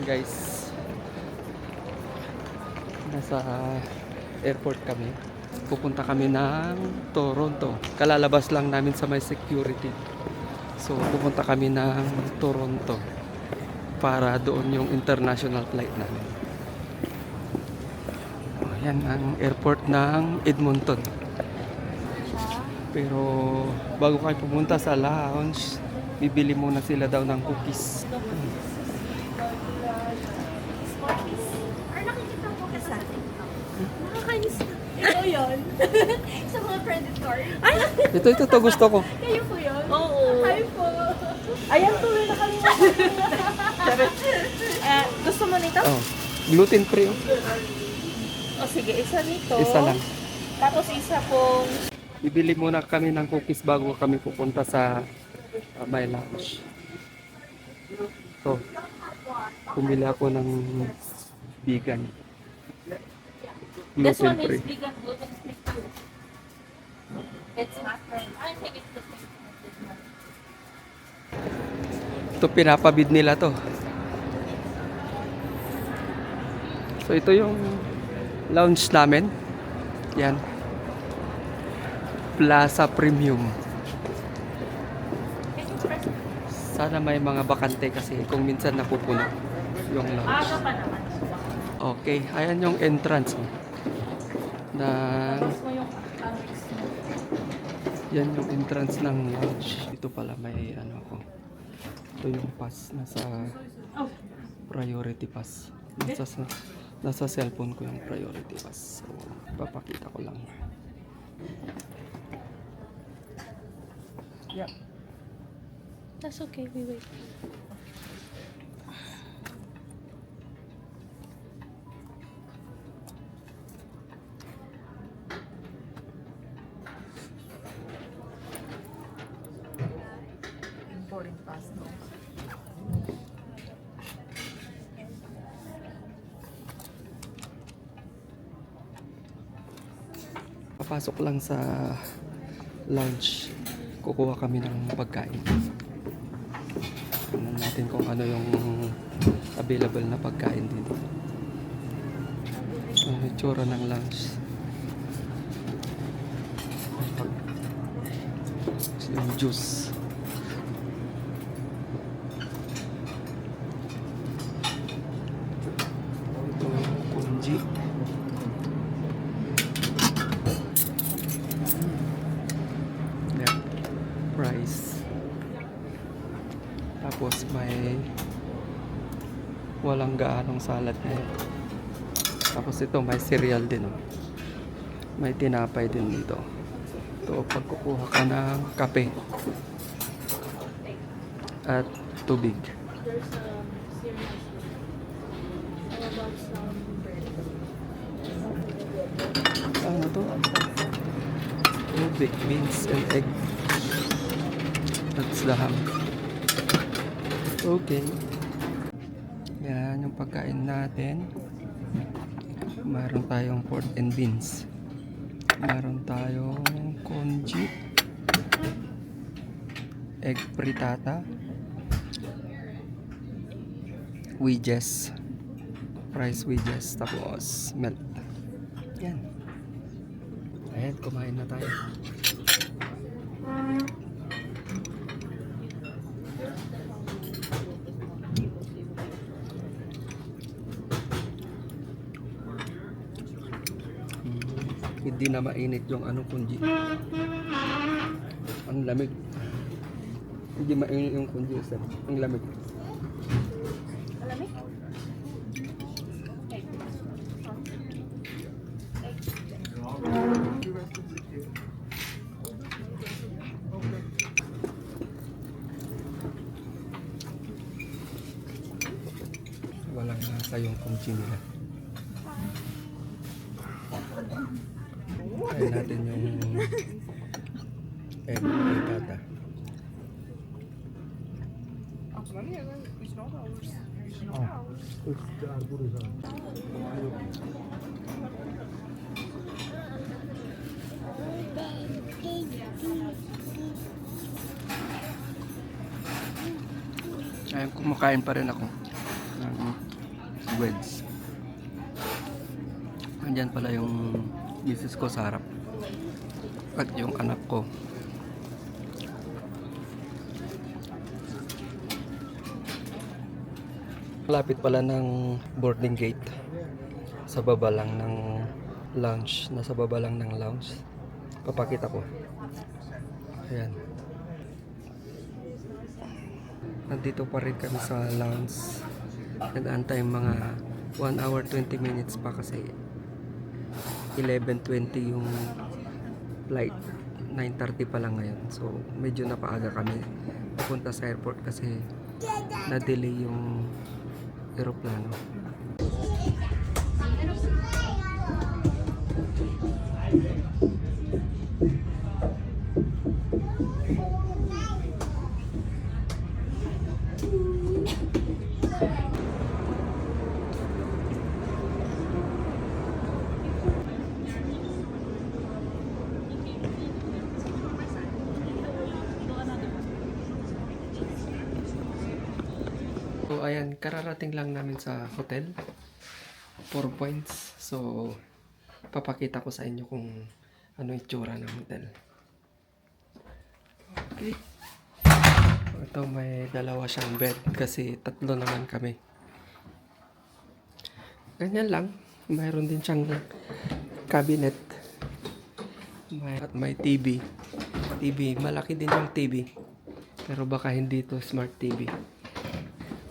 Guys, nasa airport kami. Pupunta kami ng Toronto. Kalalabas lang namin sa may security. So pupunta kami ng Toronto para doon yung international flight namin. Yan ang airport ng Edmonton. Pero bago kayo pumunta sa lounge, bibili muna sila daw ng cookies. Nakakainis. Ito yun. Sa mga credit card. Ay! Ito gusto ko. Kayo po yun? Oo. Hi po. Ayan po, nakalimutan. Gusto mo nito? Oh, gluten free. O sige, isa nito. Isa lang. Tapos isa pong... Bibili muna kami ng cookies bago kami pupunta sa my lounge. So, pumili ako ng vegan. This Gluten one is free. vegan gluten free too. It's not right. I think it's the same as this one. Ito pinapabid nila to. So ito yung lounge namin. Yan. Plaza Premium. Sana may mga bakante kasi kung minsan napupuno yung lounge. Aga pa naman. Okay, ayan yung entrance na Tapos mo yung Amex mo. yan yung entrance ng lounge. Ito pala may ano ako. Ito yung pass nasa priority pass. Nasa cellphone ko yung priority pass. So, papakita ko lang. Yeah. That's okay, we wait. Boarding pass, no? Papasok lang sa lounge. Kukuha kami ng pagkain. Tingnan natin kung ano yung available na pagkain dito. Ang itsura ng lounge. Yung juice. Ito yung kunji. Price. Tapos may walang gaanong salad ngayon. Tapos ito may cereal din. Oh. May tinapay din dito. Ito pag kukuha ka ng kape at tubig. There's cereal. How about some bread? Ano to? Tubig, beans and egg. That's the ham. Okay. Yan yung pagkain natin. Meron tayong pork and beans. Meron tayong congee. Egg frittata. Wedges. Rice wedges. Tapos milk. Yan. Ayan, kumain na tayo. Hindi na mainit yung ano kunji. Ang lamig. Hindi mainit yung kunji, sir. Ang lamig. Malamig? Walang nasa yung kunji nila. Kain natin yung egg frittata. Ayun, kumakain pa rin ako ng newlyweds. Andyan pala yung misis ko sa harap. At yung anak ko. Malapit pala ng boarding gate. Sa baba lang ng lounge. Nasa baba lang ng lounge. Papakita ko. Ayan. Nandito pa rin kami sa lounge. Nag-antay mga 1 hour 20 minutes pa kasi 11:20 yung flight. 9:30 pa lang ngayon. So medyo napaaga kami pupunta sa airport kasi na-delay yung eroplano. So ayan, kararating lang namin sa hotel. 4 points. So papakita ko sa inyo kung ano itsura ng hotel. Okay. Ito may dalawa siyang bed kasi tatlo naman kami. Ganyan lang. Mayroon din siyang cabinet. May TV. Malaki din yung TV. Pero baka hindi to smart TV.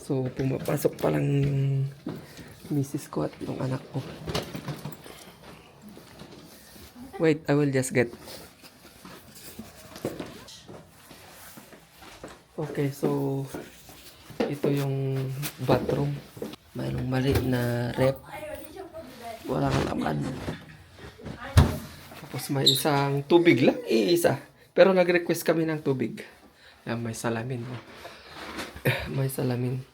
So, pumapasok pa lang yung misis ko at yung anak ko. Wait, I will just get. Okay, so ito yung bathroom. Mayroong maliit na rep. Walang laman. Tapos may isang tubig lang. Isa. Pero nag-request kami ng tubig. Yan, may salamin. May salamin.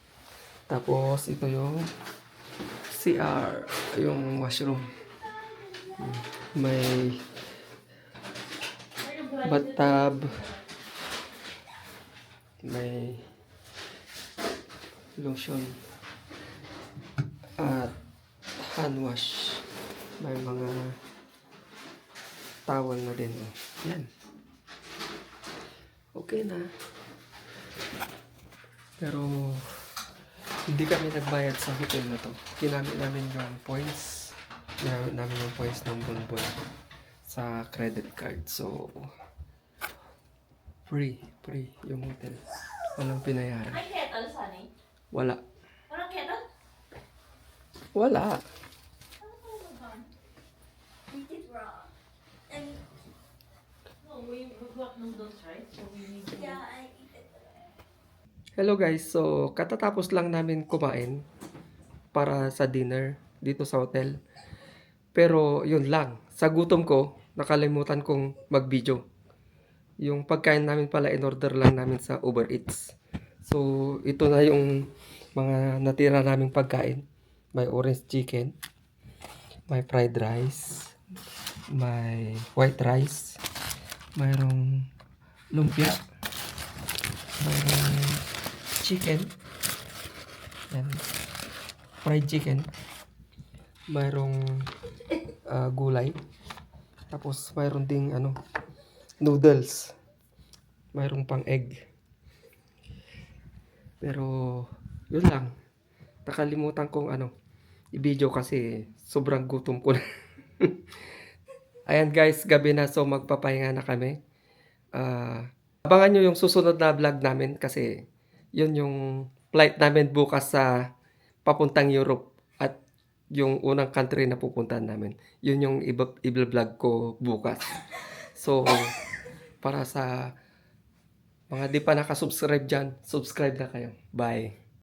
Tapos ito yung CR, yung washroom. May bathtub. May lotion. At hand wash. May mga towel na din. Yan. Okay na. Pero hindi kami nagbayad sa hotel na to. Ginamit namin yung points. Ginamit namin yung points ng Bonbon sa credit card. So, free yung hotel. Walang pinayaran. May kettle, Sunny? Wala. Walang kettle? Wala. We did wrong. And No, we got noodles, right? So we need to... yeah, I eat it. Hello guys, so katatapos lang namin kumain para sa dinner dito sa hotel. Pero yun lang, sa gutom ko, nakalimutan kong mag-video. Yung pagkain namin pala in-order lang namin sa Uber Eats. So ito na yung mga natira naming pagkain. May orange chicken, may fried rice, may white rice, mayroong lumpia, mayroong chicken, yan, fried chicken, mayroong gulay, tapos mayroon ding noodles, mayroong pang egg. Pero yun lang, nakalimutan kong i-video kasi sobrang gutom ko na. Ayan guys, gabi na, so magpapahinga na kami. Abangan nyo yung susunod na vlog namin kasi yun yung flight namin bukas sa papuntang Europe at yung unang country na pupuntahan namin. Yun yung i-vlog ko bukas. So, para sa mga di pa nakasubscribe dyan, subscribe na kayo. Bye!